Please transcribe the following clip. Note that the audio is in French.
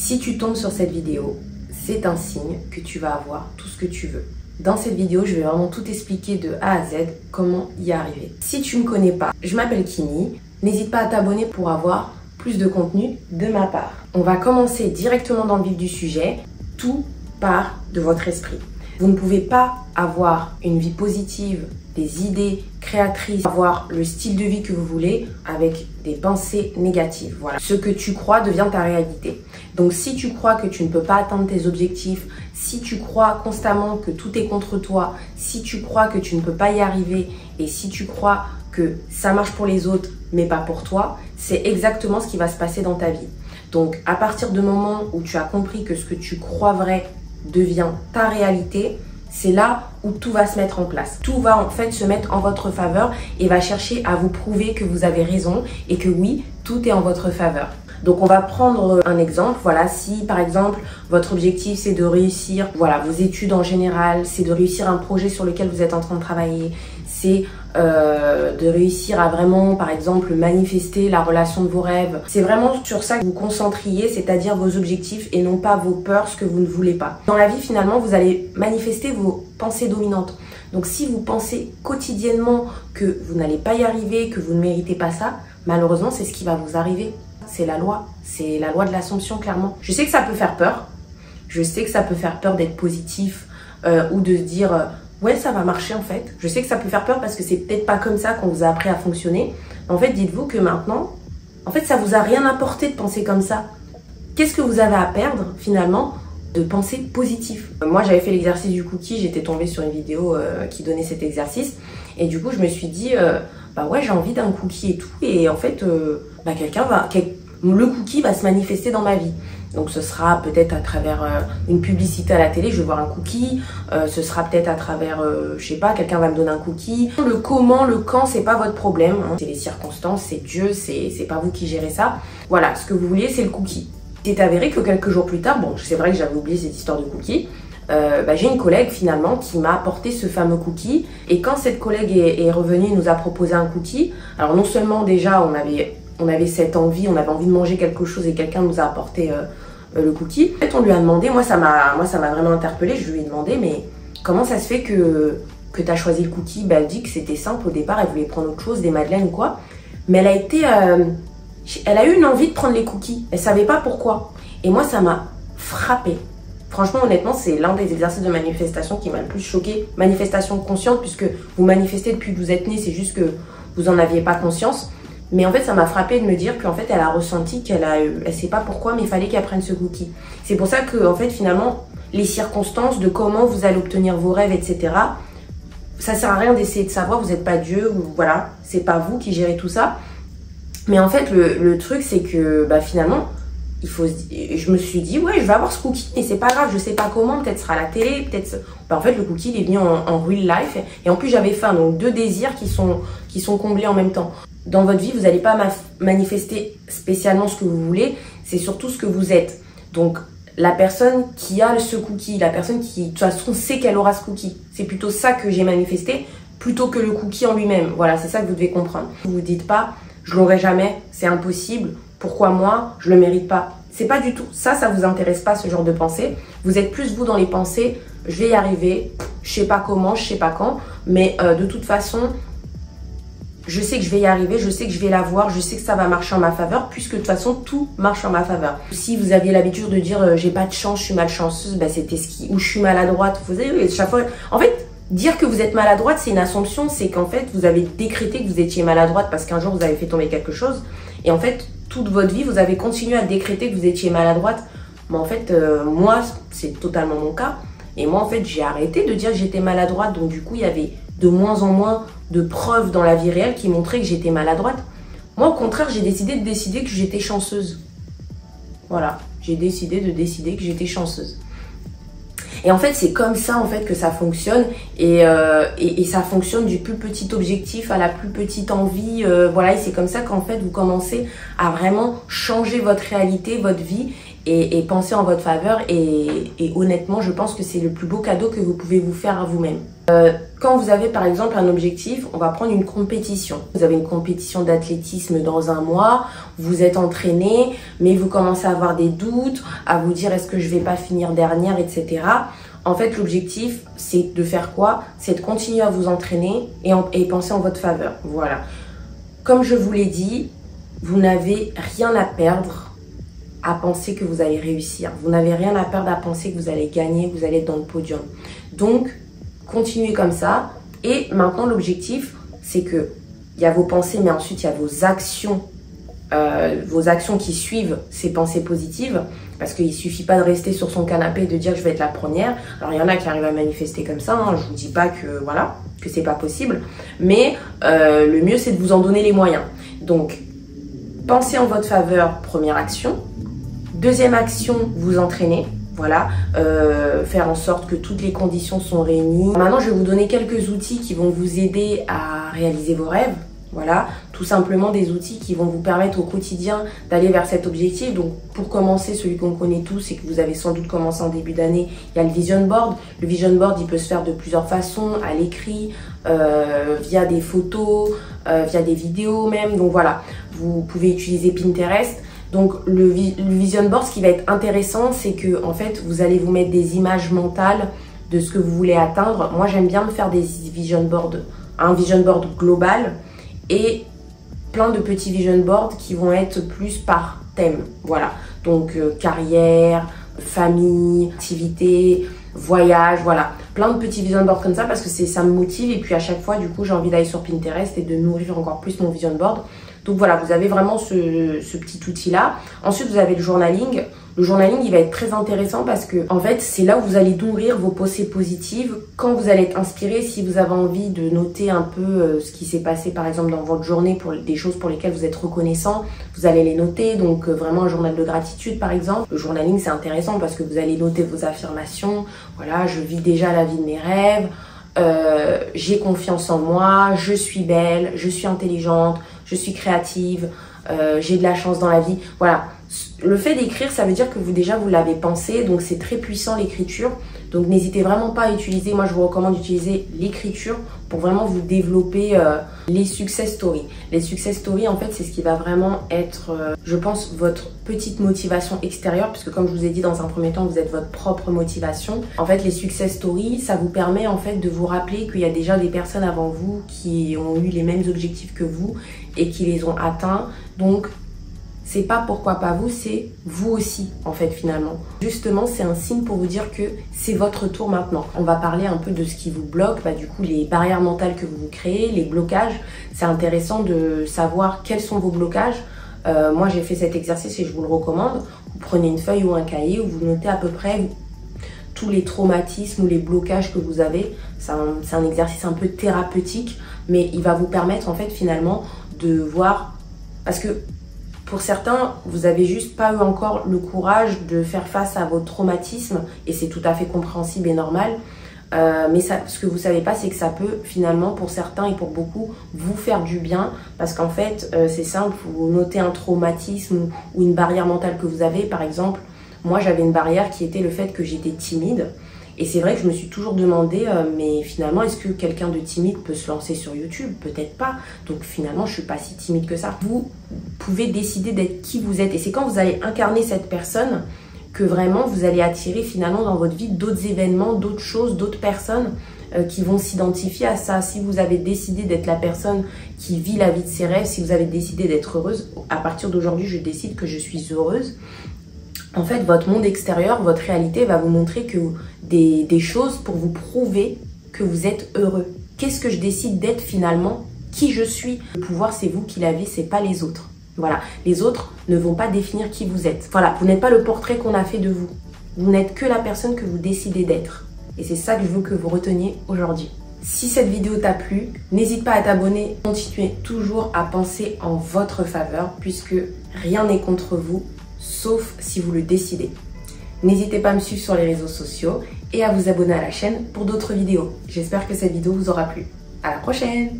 Si tu tombes sur cette vidéo, c'est un signe que tu vas avoir tout ce que tu veux. Dans cette vidéo, je vais vraiment tout expliquer de A à Z, comment y arriver. Si tu ne me connais pas, je m'appelle Kini. N'hésite pas à t'abonner pour avoir plus de contenu de ma part. On va commencer directement dans le vif du sujet. Tout part de votre esprit. Vous ne pouvez pas avoir une vie positive, des idées créatrices, avoir le style de vie que vous voulez avec des pensées négatives. Voilà. Ce que tu crois devient ta réalité. Donc si tu crois que tu ne peux pas atteindre tes objectifs, si tu crois constamment que tout est contre toi, si tu crois que tu ne peux pas y arriver et si tu crois que ça marche pour les autres mais pas pour toi, c'est exactement ce qui va se passer dans ta vie. Donc à partir du moment où tu as compris que ce que tu crois vrai devient ta réalité, c'est là où tout va se mettre en place. Tout va en fait se mettre en votre faveur et va chercher à vous prouver que vous avez raison et que oui, tout est en votre faveur. Donc on va prendre un exemple. Voilà, si par exemple votre objectif c'est de réussir, voilà, vos études en général, c'est de réussir un projet sur lequel vous êtes en train de travailler, c'est de réussir à vraiment par exemple manifester la relation de vos rêves. C'est vraiment sur ça que vous concentriez, c'est-à-dire vos objectifs et non pas vos peurs, ce que vous ne voulez pas. Dans la vie finalement, vous allez manifester vos pensées dominantes. Donc si vous pensez quotidiennement que vous n'allez pas y arriver, que vous ne méritez pas ça, malheureusement c'est ce qui va vous arriver. C'est la loi de l'Assomption, clairement. Je sais que ça peut faire peur. Je sais que ça peut faire peur d'être positif ou de se dire ouais, ça va marcher en fait. Je sais que ça peut faire peur parce que c'est peut-être pas comme ça qu'on vous a appris à fonctionner. En fait, dites-vous que maintenant, en fait, ça vous a rien apporté de penser comme ça. Qu'est-ce que vous avez à perdre finalement de penser positif? Moi, j'avais fait l'exercice du cookie. J'étais tombée sur une vidéo qui donnait cet exercice. Et du coup, je me suis dit, bah ouais, j'ai envie d'un cookie et tout. Et en fait, bah le cookie va se manifester dans ma vie. Donc ce sera peut-être à travers une publicité à la télé, je vais voir un cookie. Ce sera peut-être à travers, je sais pas, quelqu'un va me donner un cookie. Le comment, le quand, c'est pas votre problème. Hein. C'est les circonstances, c'est Dieu, c'est pas vous qui gérez ça. Voilà, ce que vous vouliez, c'est le cookie. C'est avéré que quelques jours plus tard, bon, c'est vrai que j'avais oublié cette histoire de cookie. Bah, j'ai une collègue finalement qui m'a apporté ce fameux cookie. Et quand cette collègue est revenue et nous a proposé un cookie, alors non seulement déjà on avait cette envie, on avait envie de manger quelque chose et quelqu'un nous a apporté le cookie. En fait, on lui a demandé, moi ça m'a vraiment interpellée, je lui ai demandé, mais comment ça se fait que tu as choisi le cookie? Bah, elle dit que c'était simple au départ, elle voulait prendre autre chose, des madeleines ou quoi. Mais elle a eu une envie de prendre les cookies, elle savait pas pourquoi. Et moi ça m'a frappée. Franchement, honnêtement, c'est l'un des exercices de manifestation qui m'a le plus choquée. Manifestation consciente, puisque vous manifestez depuis que vous êtes né, c'est juste que vous n'en aviez pas conscience. Mais en fait, ça m'a frappée de me dire qu'en fait, elle a ressenti elle sait pas pourquoi, mais il fallait qu'elle prenne ce cookie. C'est pour ça que, en fait, finalement, les circonstances de comment vous allez obtenir vos rêves, etc., ça sert à rien d'essayer de savoir, vous n'êtes pas Dieu, ou voilà, c'est pas vous qui gérez tout ça. Mais en fait, le truc, c'est que, bah, finalement, je me suis dit, ouais, je vais avoir ce cookie, mais c'est pas grave, je sais pas comment, peut-être ce sera à la télé, peut-être. Bah, en fait, le cookie, il est venu en real life, et en plus, j'avais faim, donc deux désirs qui sont comblés en même temps. Dans votre vie, vous n'allez pas manifester spécialement ce que vous voulez, c'est surtout ce que vous êtes. Donc, la personne qui a ce cookie, la personne qui, de toute façon, sait qu'elle aura ce cookie, c'est plutôt ça que j'ai manifesté, plutôt que le cookie en lui-même. Voilà, c'est ça que vous devez comprendre. Vous vous dites pas, je l'aurai jamais, c'est impossible, pourquoi moi, je le mérite pas. C'est pas du tout, ça vous intéresse pas, ce genre de pensée. Vous êtes plus vous dans les pensées, je vais y arriver, je sais pas comment, je sais pas quand, mais de toute façon, je sais que je vais y arriver, je sais que je vais l'avoir, je sais que ça va marcher en ma faveur, puisque de toute façon, tout marche en ma faveur. Si vous aviez l'habitude de dire j'ai pas de chance, je suis malchanceuse, bah c'était ou je suis maladroite. Vous savez, chaque fois. En fait, dire que vous êtes maladroite, c'est une assumption, c'est qu'en fait, vous avez décrété que vous étiez maladroite parce qu'un jour vous avez fait tomber quelque chose. Et en fait, toute votre vie, vous avez continué à décréter que vous étiez maladroite. Mais en fait, moi, c'est totalement mon cas. Et moi, en fait, j'ai arrêté de dire que j'étais maladroite. Donc, du coup, il y avait de moins en moins de preuves dans la vie réelle qui montraient que j'étais maladroite. Moi, au contraire, j'ai décidé que j'étais chanceuse. Voilà, j'ai décidé que j'étais chanceuse. Et en fait, c'est comme ça en fait que ça fonctionne et ça fonctionne du plus petit objectif à la plus petite envie. Voilà, et c'est comme ça qu'en fait, vous commencez à vraiment changer votre réalité, votre vie et penser en votre faveur. Et honnêtement, je pense que c'est le plus beau cadeau que vous pouvez vous faire à vous-même. Quand vous avez par exemple un objectif, on va prendre une compétition. Vous avez une compétition d'athlétisme dans un mois, vous êtes entraîné, mais vous commencez à avoir des doutes, à vous dire est-ce que je vais pas finir dernière, etc. En fait, l'objectif, c'est de faire quoi? C'est de continuer à vous entraîner et penser en votre faveur. Voilà. Comme je vous l'ai dit, vous n'avez rien à perdre à penser que vous allez réussir. Vous n'avez rien à perdre à penser que vous allez gagner, que vous allez être dans le podium. Donc, continuez comme ça. Et maintenant, l'objectif, c'est que il y a vos pensées, mais ensuite, il y a vos actions qui suivent ces pensées positives. Parce qu'il ne suffit pas de rester sur son canapé et de dire je vais être la première. Alors, il y en a qui arrivent à manifester comme ça. Hein. Je ne vous dis pas que voilà, que c'est pas possible. Mais le mieux, c'est de vous en donner les moyens. Donc, pensez en votre faveur, première action. Deuxième action, vous entraîner. Voilà, faire en sorte que toutes les conditions sont réunies. Maintenant, je vais vous donner quelques outils qui vont vous aider à réaliser vos rêves. Voilà, tout simplement des outils qui vont vous permettre au quotidien d'aller vers cet objectif. Donc, pour commencer, celui qu'on connaît tous et que vous avez sans doute commencé en début d'année, il y a le vision board. Le vision board, il peut se faire de plusieurs façons, à l'écrit, via des photos, via des vidéos même. Donc voilà, vous pouvez utiliser Pinterest. Donc le vision board, ce qui va être intéressant, c'est que en fait, vous allez vous mettre des images mentales de ce que vous voulez atteindre. Moi, j'aime bien me faire des vision boards, un vision board global et plein de petits vision boards qui vont être plus par thème. Voilà, donc carrière, famille, activité, voyage, voilà. Plein de petits vision boards comme ça parce que ça me motive et puis à chaque fois, du coup, j'ai envie d'aller sur Pinterest et de nourrir encore plus mon vision board. Donc voilà, vous avez vraiment ce petit outil-là. Ensuite, vous avez le journaling. Le journaling, il va être très intéressant parce que, en fait, c'est là où vous allez nourrir vos pensées positives. Quand vous allez être inspiré, si vous avez envie de noter un peu ce qui s'est passé, par exemple, dans votre journée, pour des choses pour lesquelles vous êtes reconnaissant, vous allez les noter. Donc, vraiment un journal de gratitude, par exemple. Le journaling, c'est intéressant parce que vous allez noter vos affirmations. Voilà, je vis déjà la vie de mes rêves. J'ai confiance en moi, je suis belle, je suis intelligente, je suis créative, j'ai de la chance dans la vie. Voilà, le fait d'écrire, ça veut dire que vous l'avez pensé, donc c'est très puissant l'écriture. Donc n'hésitez vraiment pas à utiliser, moi je vous recommande d'utiliser l'écriture pour vraiment vous développer les success stories. Les success stories, en fait, c'est ce qui va vraiment être, je pense, votre petite motivation extérieure, puisque comme je vous ai dit dans un premier temps, vous êtes votre propre motivation. En fait, les success stories, ça vous permet en fait de vous rappeler qu'il y a déjà des personnes avant vous qui ont eu les mêmes objectifs que vous et qui les ont atteints. Donc, c'est pas pourquoi pas vous, c'est vous aussi en fait finalement. Justement, c'est un signe pour vous dire que c'est votre tour maintenant. On va parler un peu de ce qui vous bloque, du coup les barrières mentales que vous créez, les blocages. C'est intéressant de savoir quels sont vos blocages. Moi j'ai fait cet exercice et je vous le recommande. Vous prenez une feuille ou un cahier où vous notez à peu près tous les traumatismes ou les blocages que vous avez. C'est un exercice un peu thérapeutique, mais il va vous permettre en fait finalement de voir, parce que pour certains, vous avez juste pas eu encore le courage de faire face à vos traumatismes et c'est tout à fait compréhensible et normal. Mais ce que vous savez pas, c'est que ça peut finalement, pour certains et pour beaucoup, vous faire du bien parce qu'en fait, c'est simple, vous notez un traumatisme ou une barrière mentale que vous avez. Par exemple, moi, j'avais une barrière qui était le fait que j'étais timide. Et c'est vrai que je me suis toujours demandé, mais finalement, est-ce que quelqu'un de timide peut se lancer sur YouTube? Peut-être pas. Donc finalement, je suis pas si timide que ça. Vous pouvez décider d'être qui vous êtes. Et c'est quand vous allez incarner cette personne que vraiment vous allez attirer finalement dans votre vie d'autres événements, d'autres choses, d'autres personnes qui vont s'identifier à ça. Si vous avez décidé d'être la personne qui vit la vie de ses rêves, si vous avez décidé d'être heureuse, à partir d'aujourd'hui, je décide que je suis heureuse. En fait, votre monde extérieur, votre réalité va vous montrer que des choses pour vous prouver que vous êtes heureux. Qu'est-ce que je décide d'être finalement? Qui je suis? Le pouvoir, c'est vous qui l'avez, c'est pas les autres. Voilà, les autres ne vont pas définir qui vous êtes. Voilà, vous n'êtes pas le portrait qu'on a fait de vous. Vous n'êtes que la personne que vous décidez d'être. Et c'est ça que je veux que vous reteniez aujourd'hui. Si cette vidéo t'a plu, n'hésite pas à t'abonner. Continuez toujours à penser en votre faveur puisque rien n'est contre vous, sauf si vous le décidez. N'hésitez pas à me suivre sur les réseaux sociaux et à vous abonner à la chaîne pour d'autres vidéos. J'espère que cette vidéo vous aura plu. À la prochaine!